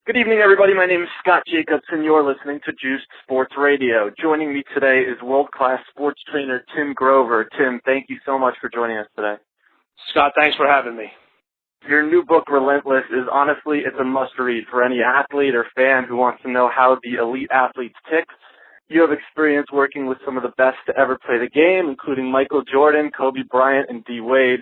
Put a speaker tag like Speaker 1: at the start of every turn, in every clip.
Speaker 1: Good evening, everybody. My name is Scott Jacobs, and you're listening to Juiced Sports Radio. Joining me today is world-class sports trainer Tim Grover. Tim, thank you so much for joining us today.
Speaker 2: Scott, thanks for having me.
Speaker 1: Your new book, Relentless, is honestly, it's a must-read for any athlete or fan who wants to know how the elite athletes tick. You have experience working with some of the best to ever play the game, including Michael Jordan, Kobe Bryant, and D. Wade.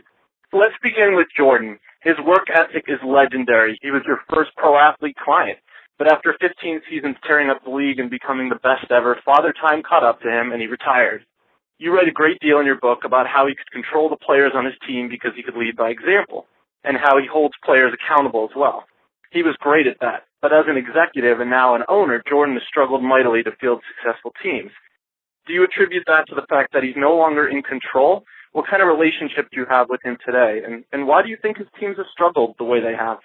Speaker 1: So let's begin with Jordan. His work ethic is legendary. He was your first pro athlete client. But after 15 seasons tearing up the league and becoming the best ever, Father Time caught up to him and he retired. You write a great deal in your book about how he could control the players on his team because he could lead by example, and how he holds players accountable as well. He was great at that. But as an executive and now an owner, Jordan has struggled mightily to field successful teams. Do you attribute that to the fact that he's no longer in control? What kind of relationship do you have with him today? And why do you think his teams have struggled the way they have?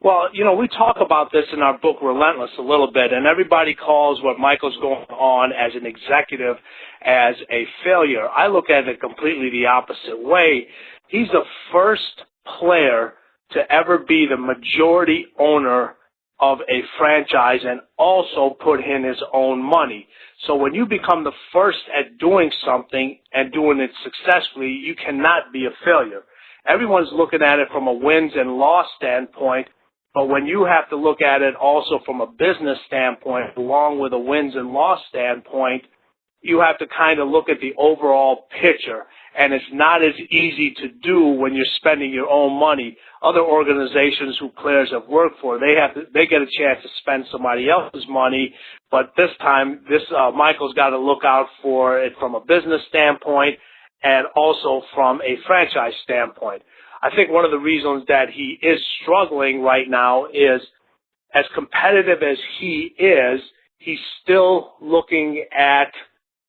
Speaker 2: Well, we talk about this in our book, Relentless, a little bit, and everybody calls what Michael's going on as an executive as a failure. I look at it completely the opposite way. He's the first player to ever be the majority owner of a franchise and also put in his own money. So when you become the first at doing something and doing it successfully, you cannot be a failure. Everyone's looking at it from a wins and loss standpoint, but when you have to look at it also from a business standpoint, along with a wins and loss standpoint, you have to kind of look at the overall picture. And it's not as easy to do when you're spending your own money. Other organizations who players have worked for, they get a chance to spend somebody else's money, but this time, Michael's got to look out for it from a business standpoint and also from a franchise standpoint. I think one of the reasons that he is struggling right now is, as competitive as he is, he's still looking at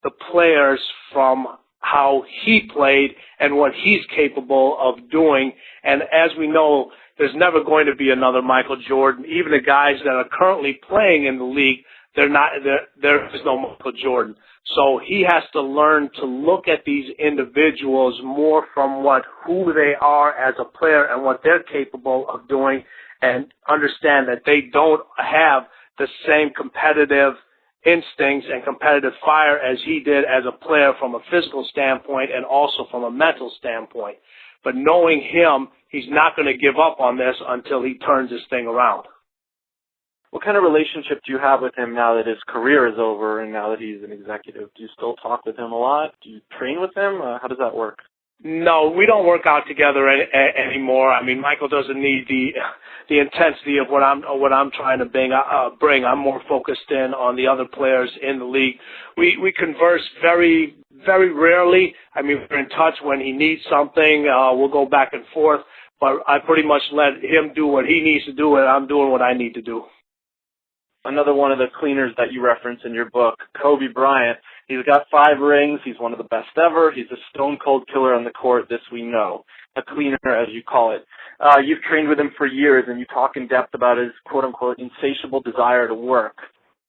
Speaker 2: the players from how he played and what he's capable of doing. And as we know, there's never going to be another Michael Jordan. Even the guys that are currently playing in the league, there is no Michael Jordan. So he has to learn to look at these individuals more from who they are as a player and what they're capable of doing, and understand that they don't have the same competitive instincts and competitive fire as he did as a player from a physical standpoint and also from a mental standpoint. But knowing him, he's not going to give up on this until he turns this thing around.
Speaker 1: What kind of relationship do you have with him now that his career is over and now that he's an executive? Do you still talk with him a lot? Do you train with him? How does that work?
Speaker 2: No, we don't work out together anymore. I mean, Michael doesn't need the intensity of what I'm trying to bring. I'm more focused in on the other players in the league. We converse very, very rarely. I mean, we're in touch when he needs something. We'll go back and forth, but I pretty much let him do what he needs to do, and I'm doing what I need to do.
Speaker 1: Another one of the cleaners that you reference in your book, Kobe Bryant. He's got 5 rings. He's one of the best ever. He's a stone-cold killer on the court, this we know. A cleaner, as you call it. You've trained with him for years, and you talk in depth about his quote-unquote insatiable desire to work.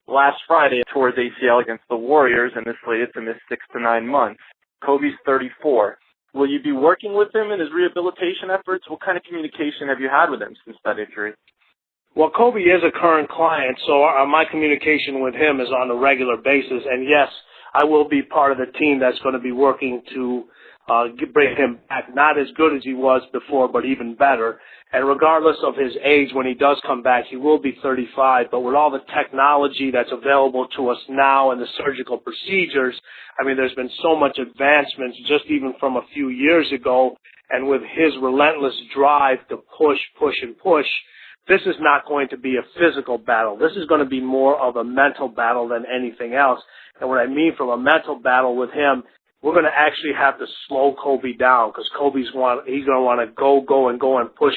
Speaker 1: Last Friday, he tore his ACL against the Warriors and is slated to miss 6 to 9 months. Kobe's 34. Will you be working with him in his rehabilitation efforts? What kind of communication have you had with him since that injury?
Speaker 2: Well, Kobe is a current client, so my communication with him is on a regular basis. And yes, I will be part of the team that's going to be working to bring him back, not as good as he was before, but even better. And regardless of his age, when he does come back, he will be 35. But with all the technology that's available to us now and the surgical procedures, I mean, there's been so much advancements just even from a few years ago. And with his relentless drive to push, this is not going to be a physical battle. This is going to be more of a mental battle than anything else. And what I mean from a mental battle with him, we're going to actually have to slow Kobe down, because he's going to want to go and push.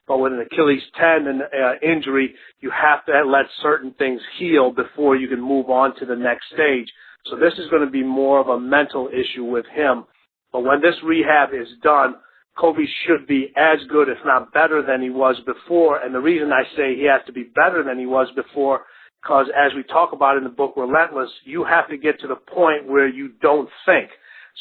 Speaker 2: But with an Achilles tendon injury, you have to let certain things heal before you can move on to the next stage. So this is going to be more of a mental issue with him. But when this rehab is done, Kobe should be as good, if not better, than he was before. And the reason I say he has to be better than he was before, because as we talk about in the book Relentless, you have to get to the point where you don't think.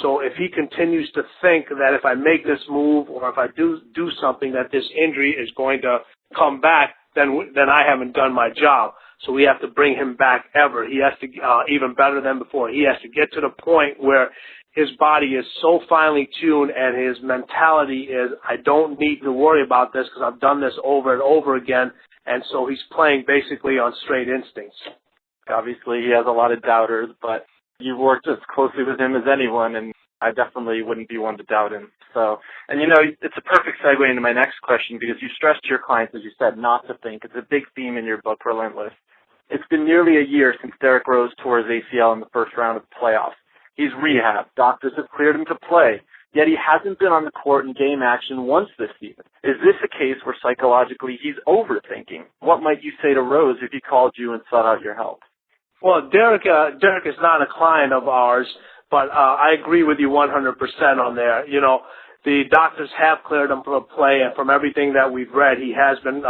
Speaker 2: So if he continues to think that if I make this move or if I do something that this injury is going to come back, then I haven't done my job. So we have to bring him back ever. He has to, even better than before, he has to get to the point where his body is so finely tuned and his mentality is, I don't need to worry about this because I've done this over and over again. And so he's playing basically on straight instincts.
Speaker 1: Obviously, he has a lot of doubters, but you've worked as closely with him as anyone, and I definitely wouldn't be one to doubt him. So, and it's a perfect segue into my next question because you stressed to your clients, as you said, not to think. It's a big theme in your book, Relentless. It's been nearly a year since Derrick Rose tore his ACL in the first round of the playoffs. He's rehabbed. Doctors have cleared him to play, yet he hasn't been on the court in game action once this season. Is this a case where psychologically he's overthinking? What might you say to Rose if he called you and sought out your help?
Speaker 2: Well, Derrick is not a client of ours, but I agree with you 100% on there. The doctors have cleared him for play, and from everything that we've read, he has been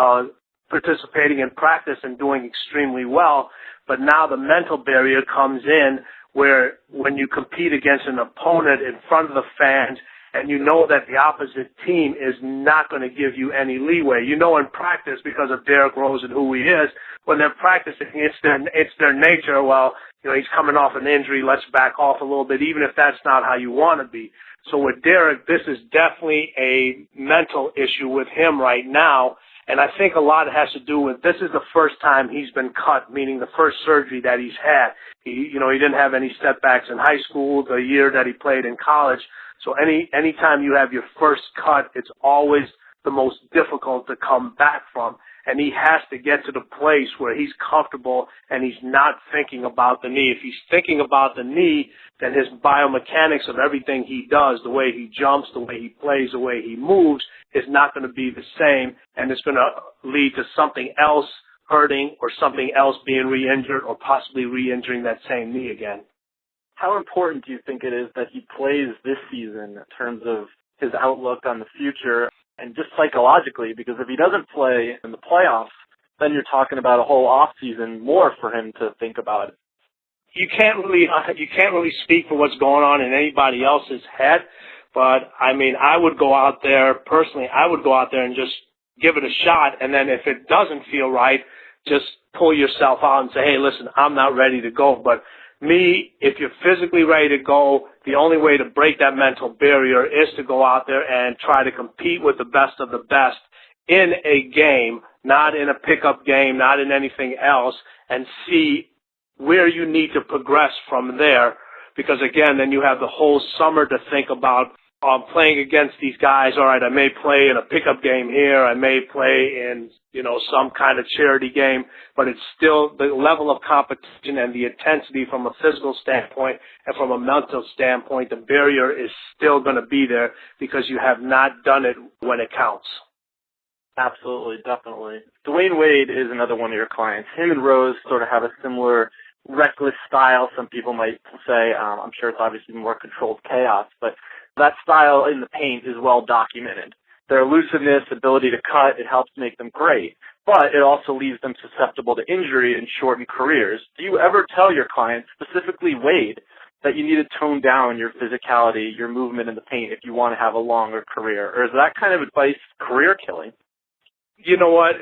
Speaker 2: participating in practice and doing extremely well. But now the mental barrier comes in where when you compete against an opponent in front of the fans and you know that the opposite team is not going to give you any leeway. In practice, because of Derrick Rose and who he is, when they're practicing, it's their nature. Well, he's coming off an injury. Let's back off a little bit, even if that's not how you want to be. So with Derrick, this is definitely a mental issue with him right now. And I think a lot has to do with this is the first time he's been cut, meaning the first surgery that he's had. He didn't have any setbacks in high school, the year that he played in college. So anytime you have your first cut, it's always the most difficult to come back from. And he has to get to the place where he's comfortable and he's not thinking about the knee. If he's thinking about the knee, then his biomechanics of everything he does, the way he jumps, the way he plays, the way he moves, is not going to be the same, and it's going to lead to something else hurting or something else being re-injured or possibly re-injuring that same knee again.
Speaker 1: How important do you think it is that he plays this season in terms of his outlook on the future and just psychologically? Because if he doesn't play in the playoffs, then you're talking about a whole off season more for him to think about it.
Speaker 2: You can't really speak for what's going on in anybody else's head, but I would go out there personally. I would go out there and just give it a shot, and then if it doesn't feel right, just pull yourself out and say, hey, listen, I'm not ready to go. But if you're physically ready to go, the only way to break that mental barrier is to go out there and try to compete with the best of the best in a game, not in a pickup game, not in anything else, and see where you need to progress from there. Because, again, then you have the whole summer to think about playing against these guys. All right, I may play in a pickup game here. I may play in, some kind of charity game, but it's still the level of competition and the intensity from a physical standpoint and from a mental standpoint, the barrier is still going to be there because you have not done it when it counts.
Speaker 1: Absolutely, definitely. Dwyane Wade is another one of your clients. Him and Rose sort of have a similar reckless style, some people might say. I'm sure it's obviously more controlled chaos, but that style in the paint is well documented. Their elusiveness, ability to cut, it helps make them great, but it also leaves them susceptible to injury and shortened careers. Do you ever tell your clients, specifically Wade, that you need to tone down your physicality, your movement in the paint if you want to have a longer career? Or is that kind of advice career killing?
Speaker 2: You know what?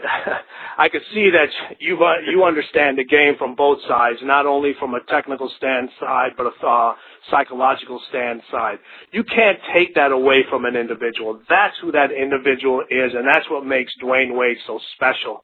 Speaker 2: I could see that you understand the game from both sides, not only from a technical stand side, but a psychological stand side. You can't take that away from an individual. That's who that individual is, and that's what makes Dwyane Wade so special.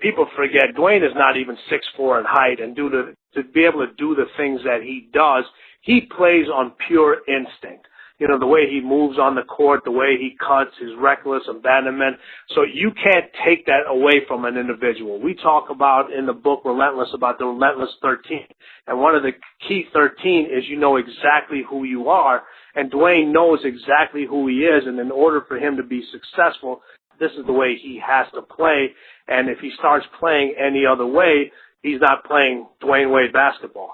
Speaker 2: People forget Dwyane is not even 6'4" in height, and to be able to do the things that he does, he plays on pure instinct. The way he moves on the court, the way he cuts, his reckless abandonment. So you can't take that away from an individual. We talk about in the book Relentless about the Relentless 13. And one of the key 13 is you know exactly who you are. And Dwyane knows exactly who he is. And in order for him to be successful, this is the way he has to play. And if he starts playing any other way, he's not playing Dwyane Wade basketball.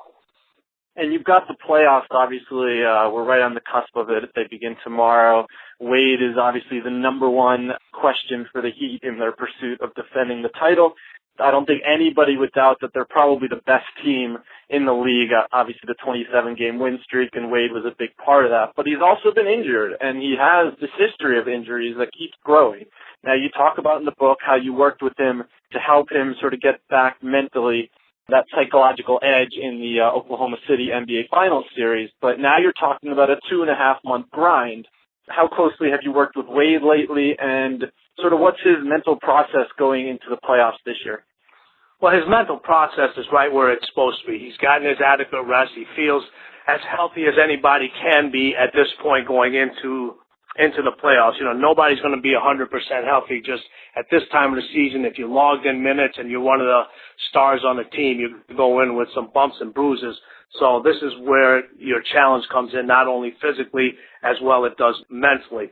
Speaker 1: And you've got the playoffs, obviously. We're right on the cusp of it. They begin tomorrow. Wade is obviously the number one question for the Heat in their pursuit of defending the title. I don't think anybody would doubt that they're probably the best team in the league. Obviously, the 27-game win streak, and Wade was a big part of that. But he's also been injured, and he has this history of injuries that keeps growing. Now, you talk about in the book how you worked with him to help him sort of get back mentally, that psychological edge in the Oklahoma City NBA Finals series. But now you're talking about a 2.5-month grind. How closely have you worked with Wade lately, and sort of what's his mental process going into the playoffs this year?
Speaker 2: Well, his mental process is right where it's supposed to be. He's gotten his adequate rest. He feels as healthy as anybody can be at this point going into the playoffs. You know, nobody's going to be 100% healthy just at this time of the season. If you logged in minutes and you're one of the stars on the team, you go in with some bumps and bruises. So this is where your challenge comes in, not only physically as well it does mentally.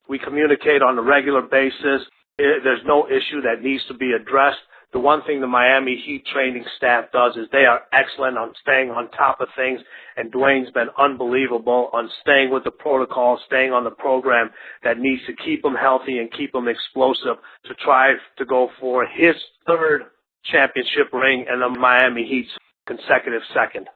Speaker 2: We communicate on a regular basis. There's no issue that needs to be addressed. The one thing the Miami Heat training staff does is they are excellent on staying on top of things, and Dwyane's been unbelievable on staying with the protocol, staying on the program that needs to keep him healthy and keep him explosive to try to go for his third championship ring and the Miami Heat's consecutive second.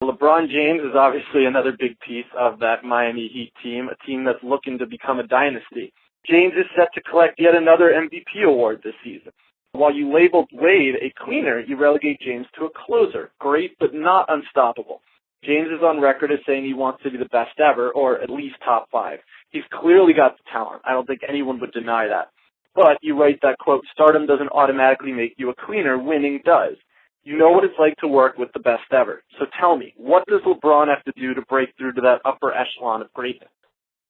Speaker 1: LeBron James is obviously another big piece of that Miami Heat team, a team that's looking to become a dynasty. James is set to collect yet another MVP award this season. While you labeled Wade a cleaner, you relegate James to a closer. Great, but not unstoppable. James is on record as saying he wants to be the best ever, or at least top 5. He's clearly got the talent. I don't think anyone would deny that. But you write that, quote, stardom doesn't automatically make you a cleaner, winning does. You know what it's like to work with the best ever. So tell me, what does LeBron have to do to break through to that upper echelon of greatness?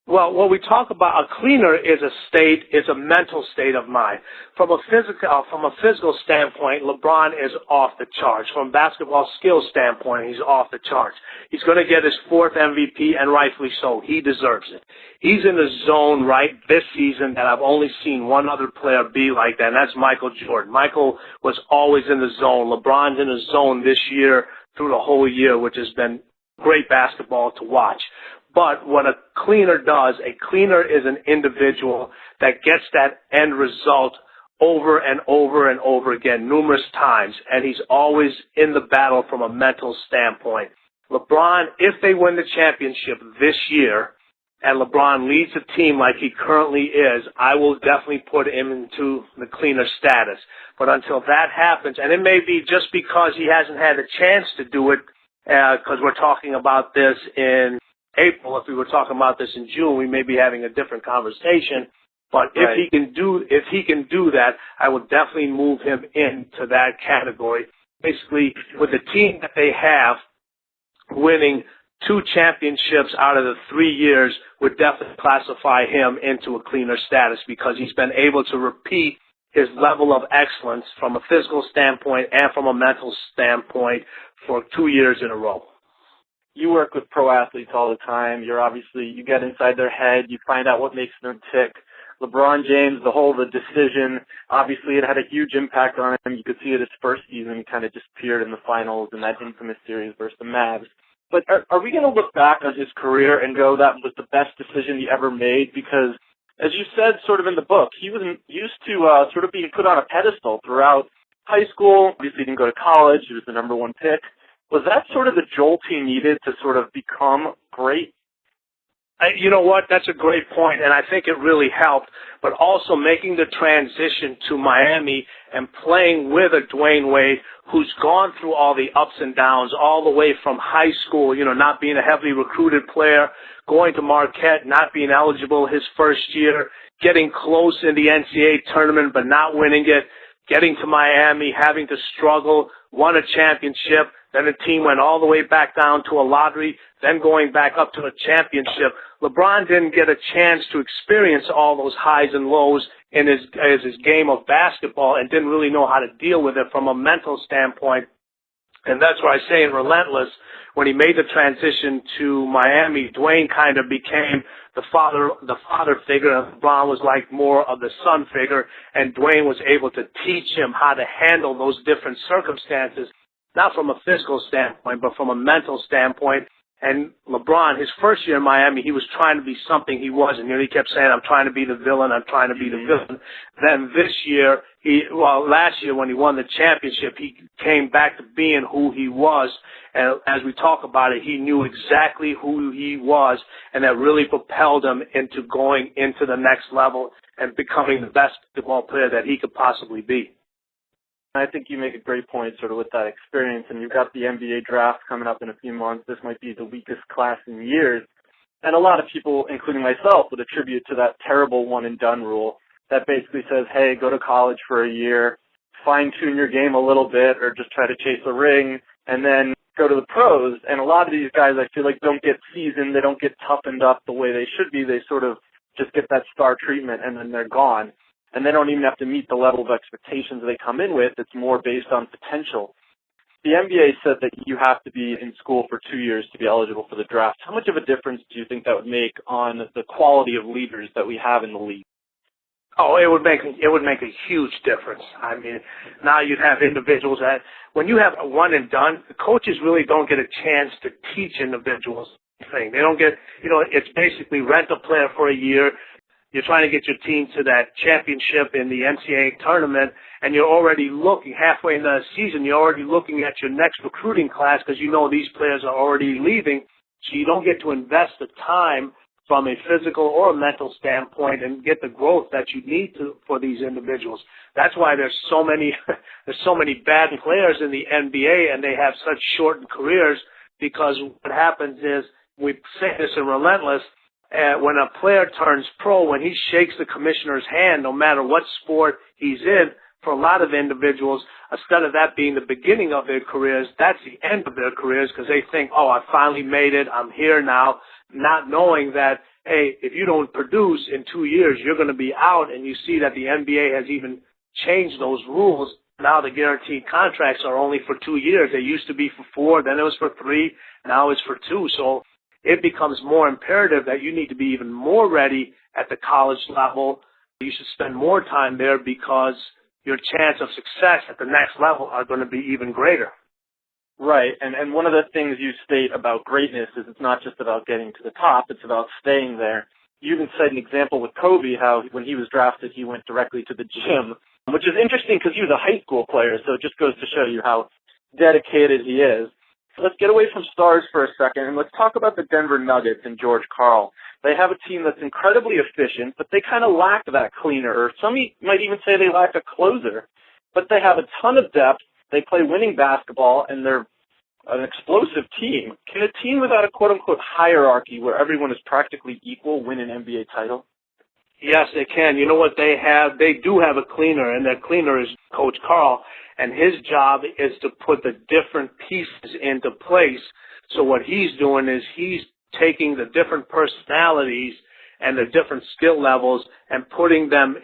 Speaker 2: Well, when we talk about a cleaner is a mental state of mind. From a physical standpoint, LeBron is off the charts. From a basketball skills standpoint, he's off the charts. He's going to get his 4th MVP, and rightfully so. He deserves it. He's in the zone right this season that I've only seen one other player be like that, and that's Michael Jordan. Michael was always in the zone. LeBron's in the zone this year through the whole year, which has been great basketball to watch. But what a cleaner does, a cleaner is an individual that gets that end result over and over and over again, numerous times, and he's always in the battle from a mental standpoint. LeBron, if they win the championship this year, and LeBron leads the team like he currently is, I will definitely put him into the cleaner status. But until that happens, and it may be just because he hasn't had a chance to do it, because we're talking about this in April. If we were talking about this in June, we may be having a different conversation. But if he can do that, I would definitely move him into that category. Basically, with the team that they have, winning 2 championships out of the 3 years would definitely classify him into a cleaner status because he's been able to repeat his level of excellence from a physical standpoint and from a mental standpoint for 2 years in a row.
Speaker 1: You work with pro athletes all the time. You get inside their head. You find out what makes them tick. LeBron James, the decision, obviously it had a huge impact on him. You could see it his first season. He kind of disappeared in the finals in that infamous series versus the Mavs. But are we going to look back on his career and go, that was the best decision he ever made? Because, as you said sort of in the book, he was used to sort of being put on a pedestal throughout high school. Obviously he didn't go to college. He was the number 1 pick. Was that sort of the jolt he needed to sort of become great?
Speaker 2: You know what? That's a great point, and I think it really helped. But also making the transition to Miami and playing with a Dwyane Wade who's gone through all the ups and downs, all the way from high school, not being a heavily recruited player, going to Marquette, not being eligible his first year, getting close in the NCAA tournament but not winning it, getting to Miami, having to struggle, won a championship. Then the team went all the way back down to a lottery, then going back up to a championship. LeBron didn't get a chance to experience all those highs and lows in his game of basketball and didn't really know how to deal with it from a mental standpoint. And that's why I say in Relentless, when he made the transition to Miami, Dwyane kind of became the father figure, and LeBron was like more of the son figure, and Dwyane was able to teach him how to handle those different circumstances, not from a physical standpoint, but from a mental standpoint. And LeBron, his first year in Miami, he was trying to be something he wasn't. He kept saying, I'm trying to be the villain, I'm trying to be the villain. Then this year, last year when he won the championship, he came back to being who he was. And as we talk about it, he knew exactly who he was, and that really propelled him into going into the next level and becoming the best basketball player that he could possibly be.
Speaker 1: I think you make a great point sort of with that experience, and you've got the NBA draft coming up in a few months. This might be the weakest class in years. And a lot of people, including myself, would attribute to that terrible one-and-done rule that basically says, hey, go to college for a year, fine-tune your game a little bit, or just try to chase a ring, and then go to the pros. And a lot of these guys, I feel like, don't get seasoned. They don't get toughened up the way they should be. They sort of just get that star treatment, and then they're gone. And they don't even have to meet the level of expectations they come in with. It's more based on potential. The NBA said that you have to be in school for 2 years to be eligible for the draft. How much of a difference do you think that would make on the quality of leaders that we have in the league?
Speaker 2: Oh, it would make a huge difference. I mean, now you'd have individuals that, when you have a one and done, the coaches really don't get a chance to teach individuals anything. They don't get, it's basically rent a player for a year. You're trying to get your team to that championship in the NCAA tournament, and you're already looking, halfway in the season, you're already looking at your next recruiting class because you know these players are already leaving, so you don't get to invest the time from a physical or a mental standpoint and get the growth that you need for these individuals. That's why there's so many bad players in the NBA, and they have such shortened careers, because what happens is, we say this in Relentless, when a player turns pro, when he shakes the commissioner's hand, no matter what sport he's in, for a lot of individuals, instead of that being the beginning of their careers, that's the end of their careers, because they think, oh, I finally made it, I'm here now, not knowing that, hey, if you don't produce in 2 years, you're going to be out. And you see that the NBA has even changed those rules. Now the guaranteed contracts are only for 2 years. They used to be for 4, then it was for 3, now it's for 2. So it becomes more imperative that you need to be even more ready at the college level. You should spend more time there, because your chance of success at the next level are going to be even greater.
Speaker 1: Right, and one of the things you state about greatness is it's not just about getting to the top, it's about staying there. You even said an example with Kobe, how when he was drafted, he went directly to the gym, which is interesting because he was a high school player, so it just goes to show you how dedicated he is. Let's get away from stars for a second, and let's talk about the Denver Nuggets and George Karl. They have a team that's incredibly efficient, but they kind of lack that cleaner, or some might even say they lack a closer. But they have a ton of depth, they play winning basketball, and they're an explosive team. Can a team without a quote-unquote hierarchy where everyone is practically equal win an NBA title?
Speaker 2: Yes, they can. You know what they have? They do have a cleaner, and that cleaner is Coach Karl. And his job is to put the different pieces into place. So what he's doing is he's taking the different personalities and the different skill levels and putting them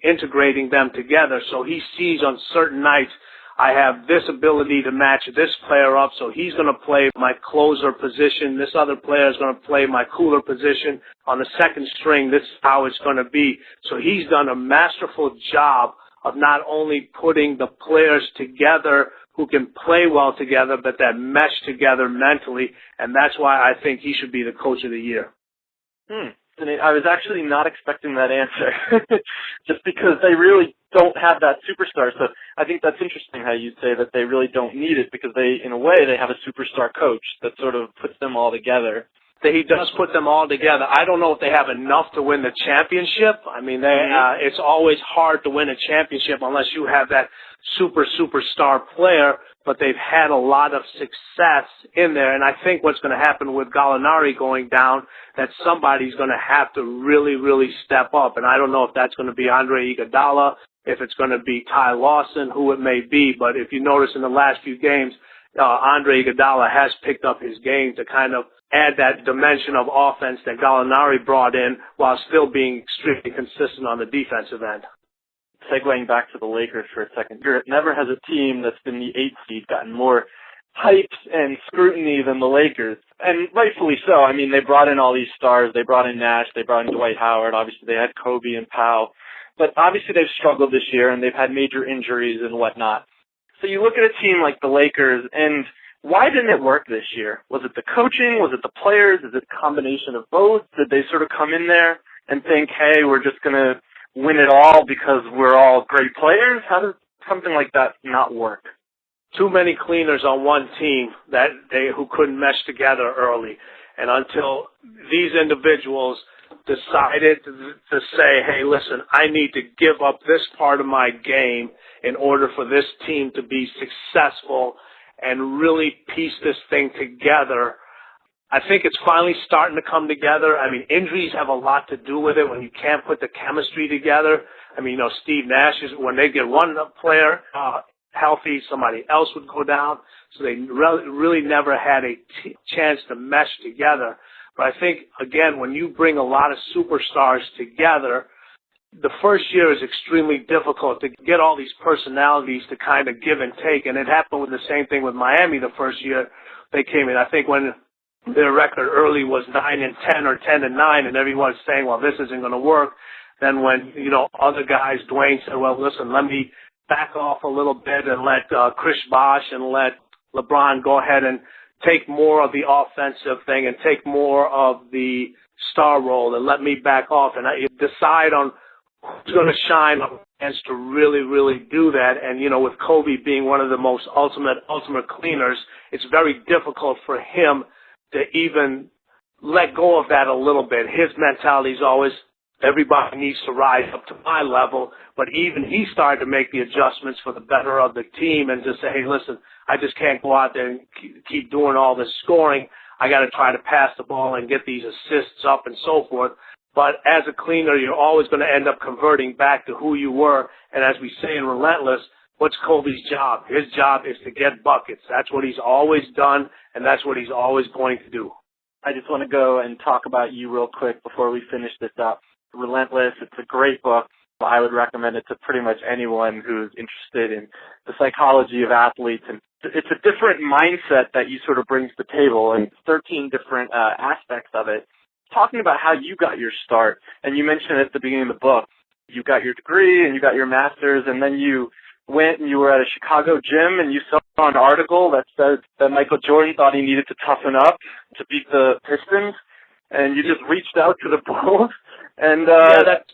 Speaker 2: integrating them together. So he sees on certain nights, I have this ability to match this player up, so he's going to play my closer position. This other player is going to play my cooler position on the second string. This is how it's going to be. So he's done a masterful job of not only putting the players together who can play well together, but that mesh together mentally, and that's why I think he should be the coach of the year.
Speaker 1: And I was actually not expecting that answer, just because they really don't have that superstar. So I think that's interesting how you say that they really don't need it, because they, in a way, they have a superstar coach that sort of puts them all together.
Speaker 2: He does put them all together. I don't know if they have enough to win the championship. I mean, it's always hard to win a championship unless you have that superstar player, but they've had a lot of success in there. And I think what's going to happen with Gallinari going down, that somebody's going to have to really, really step up. And I don't know if that's going to be Andre Iguodala, if it's going to be Ty Lawson, who it may be. But if you notice in the last few games, Andre Iguodala has picked up his game to kind of add that dimension of offense that Gallinari brought in while still being extremely consistent on the defensive end.
Speaker 1: Segueing back to the Lakers for a second, never has a team that's been the 8th seed gotten more hype and scrutiny than the Lakers, and rightfully so. I mean, they brought in all these stars. They brought in Nash. They brought in Dwight Howard. Obviously, they had Kobe and Powell. But obviously, they've struggled this year, and they've had major injuries and whatnot. So you look at a team like the Lakers, and Why didn't it work this year? Was it the coaching? Was it the players? Is it a combination of both? Did they sort of come in there and think, hey, we're just going to win it all because we're all great players? How does something like that not work?
Speaker 2: Too many cleaners on one team who couldn't mesh together early. And until these individuals decided to say, hey, listen, I need to give up this part of my game in order for this team to be successful and really piece this thing together, I think it's finally starting to come together. I mean, injuries have a lot to do with it when you can't put the chemistry together. I mean, Steve Nash, when they get one player healthy, somebody else would go down. So they really never had a chance to mesh together. But I think, again, when you bring a lot of superstars together, the first year is extremely difficult to get all these personalities to kind of give and take. And it happened with the same thing with Miami the first year they came in. I think when their record early was 9-10 or 10-9, and everyone's saying, well, this isn't going to work. Then when, other guys, Dwyane said, well, listen, let me back off a little bit and let Chris Bosh and let LeBron go ahead and take more of the offensive thing and take more of the star role and let me back off and decide on who's going to shine on chance to really, really do that. And, with Kobe being one of the most ultimate cleaners, it's very difficult for him to even let go of that a little bit. His mentality is always, everybody needs to rise up to my level. But even he started to make the adjustments for the better of the team and just say, hey, listen, I just can't go out there and keep doing all this scoring. I got to try to pass the ball and get these assists up and so forth. But as a cleaner, you're always going to end up converting back to who you were. And as we say in Relentless, what's Kobe's job? His job is to get buckets. That's what he's always done, and that's what he's always going to do.
Speaker 1: I just want to go and talk about you real quick before we finish this up. Relentless, it's a great book. I would recommend it to pretty much anyone who's interested in the psychology of athletes. And it's a different mindset that you sort of bring to the table, and 13 different aspects of it. Talking about how you got your start, and you mentioned at the beginning of the book, you got your degree and you got your master's, and then you went and you were at a Chicago gym and you saw an article that said that Michael Jordan thought he needed to toughen up to beat the Pistons, and you just reached out to the Bulls, and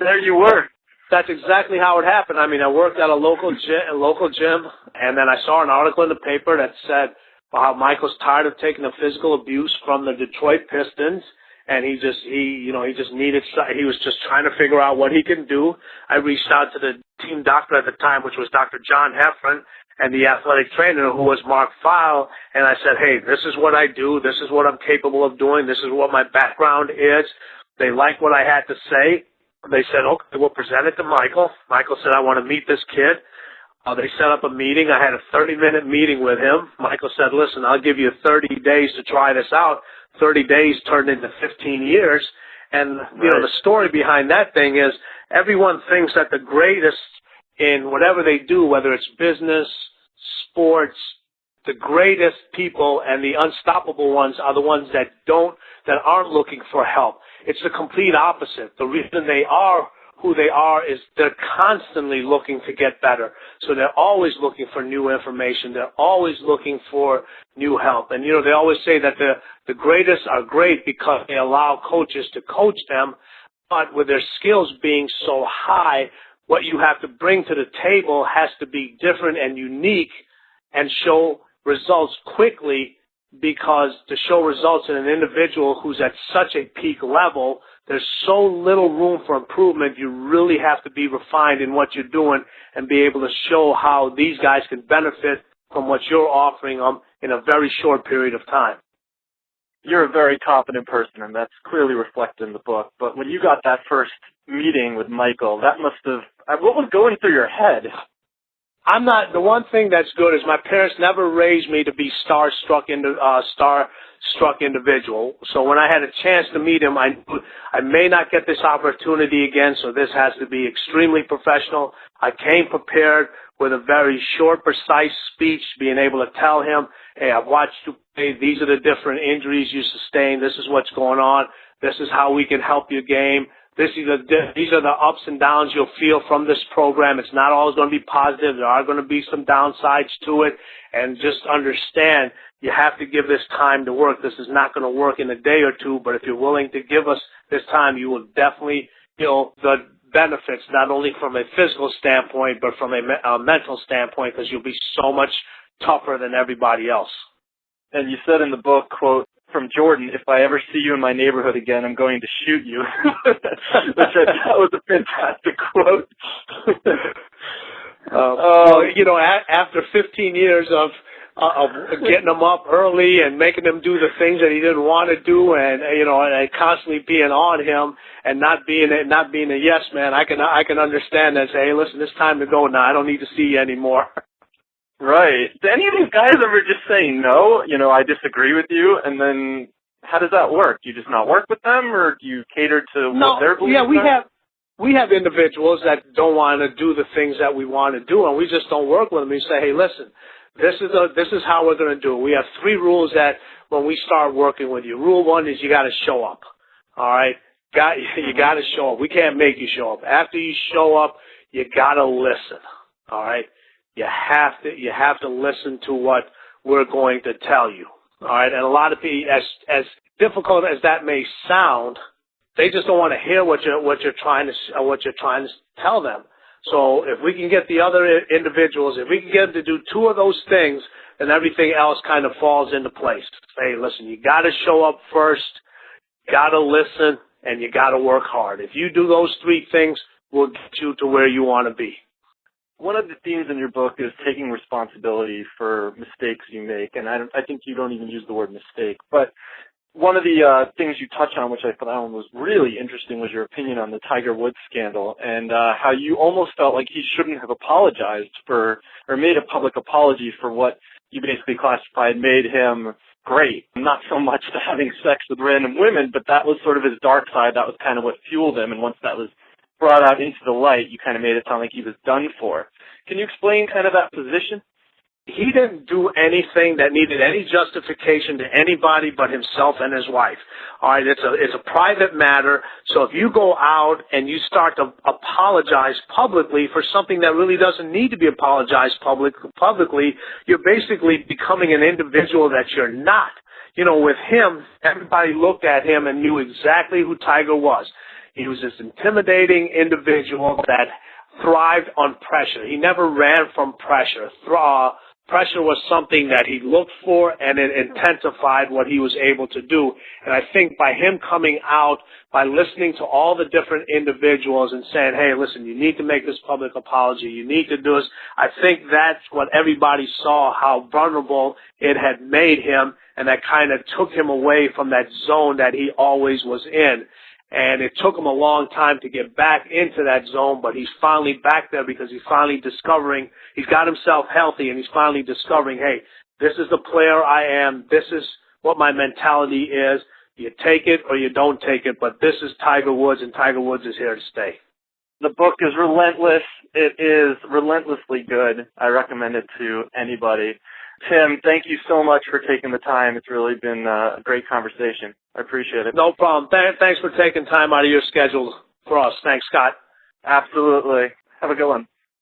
Speaker 1: there you were.
Speaker 2: That's exactly how it happened. I mean, I worked at a local gym, and then I saw an article in the paper that said how Michael's tired of taking the physical abuse from the Detroit Pistons. And he was just trying to figure out what he can do. I reached out to the team doctor at the time, which was Dr. John Heffron, and the athletic trainer, who was Mark File. And I said, hey, this is what I do. This is what I'm capable of doing. This is what my background is. They liked what I had to say. They said, okay, we'll present it to Michael. Michael said, I want to meet this kid. They set up a meeting. I had a 30-minute meeting with him. Michael said, listen, I'll give you 30 days to try this out. 30 days turned into 15 years. And, the story behind that thing is everyone thinks that the greatest in whatever they do, whether it's business, sports, the greatest people and the unstoppable ones are the ones that aren't looking for help. It's the complete opposite. The reason they are who they are is they're constantly looking to get better. So they're always looking for new information. They're always looking for new help. And, they always say that the greatest are great because they allow coaches to coach them, but with their skills being so high, what you have to bring to the table has to be different and unique and show results quickly, because to show results in an individual who's at such a peak level, there's so little room for improvement. You really have to be refined in what you're doing and be able to show how these guys can benefit from what you're offering them in a very short period of time.
Speaker 1: You're a very confident person, and that's clearly reflected in the book. But when you got that first meeting with Michael, that must have, what was going through your head?
Speaker 2: The one thing that's good is my parents never raised me to be starstruck individual. So when I had a chance to meet him, I knew I may not get this opportunity again, so this has to be extremely professional. I came prepared with a very short, precise speech, being able to tell him, hey, I've watched you play. These are the different injuries you sustained. This is what's going on. This is how we can help your game. These are the ups and downs you'll feel from this program. It's not always going to be positive. There are going to be some downsides to it. And just understand you have to give this time to work. This is not going to work in a day or two, but if you're willing to give us this time, you will definitely feel the benefits, not only from a physical standpoint, but from a mental standpoint, because you'll be so much tougher than everybody else.
Speaker 1: And you said in the book, quote, from Jordan, if I ever see you in my neighborhood again, I'm going to shoot you. Which that was a fantastic quote.
Speaker 2: After 15 years of getting them up early and making them do the things that he didn't want to do, and constantly being on him and not being a yes man, I can understand that. Say, hey, listen, it's time to go now. I don't need to see you anymore.
Speaker 1: Right. Do any of these guys ever just say no? I disagree with you, and then how does that work? Do you just not work with them, or do you cater to what they're believing?
Speaker 2: Yeah, we have individuals that don't want to do the things that we want to do, and we just don't work with them. We say, hey, listen, this is how we're going to do it. We have 3 rules that when we start working with you. Rule 1 is you got to show up. All right, you got to show up. We can't make you show up. After you show up, you got to listen. All right, you have to listen to what we're going to tell you. All right, and a lot of people, as difficult as that may sound, they just don't want to hear what you're trying to tell them. So if we can get the other individuals, if we can get them to do 2 of those things, then everything else kind of falls into place. Hey, listen, you got to show up first, got to listen, and you got to work hard. If you do those 3 things, we'll get you to where you want to be.
Speaker 1: One of the themes in your book is taking responsibility for mistakes you make, and I think you don't even use the word mistake, but one of the things you touch on, which I thought was really interesting, was your opinion on the Tiger Woods scandal and how you almost felt like he shouldn't have apologized for, or made a public apology for what you basically classified made him great. Not so much to having sex with random women, but that was sort of his dark side. That was kind of what fueled him, and once that was brought out into the light, you kind of made it sound like he was done for. Can you explain kind of that position?
Speaker 2: He didn't do anything that needed any justification to anybody but himself and his wife. All right, it's a private matter. So if you go out and you start to apologize publicly for something that really doesn't need to be apologized publicly, you're basically becoming an individual that you're not. With him, everybody looked at him and knew exactly who Tiger was. He was this intimidating individual that thrived on pressure. He never ran from pressure. Pressure was something that he looked for, and it intensified what he was able to do. And I think by him coming out, by listening to all the different individuals and saying, hey, listen, you need to make this public apology, you need to do this, I think that's what everybody saw, how vulnerable it had made him, and that kind of took him away from that zone that he always was in. And it took him a long time to get back into that zone, but he's finally back there because he's finally discovering, he's got himself healthy, and he's finally discovering, hey, this is the player I am, this is what my mentality is. You take it or you don't take it, but this is Tiger Woods, and Tiger Woods is here to stay.
Speaker 1: The book is Relentless. It is relentlessly good. I recommend it to anybody. Tim, thank you so much for taking the time. It's really been a great conversation. I appreciate it.
Speaker 2: No problem. Thanks for taking time out of your schedule for us. Thanks, Scott.
Speaker 1: Absolutely. Have a good one.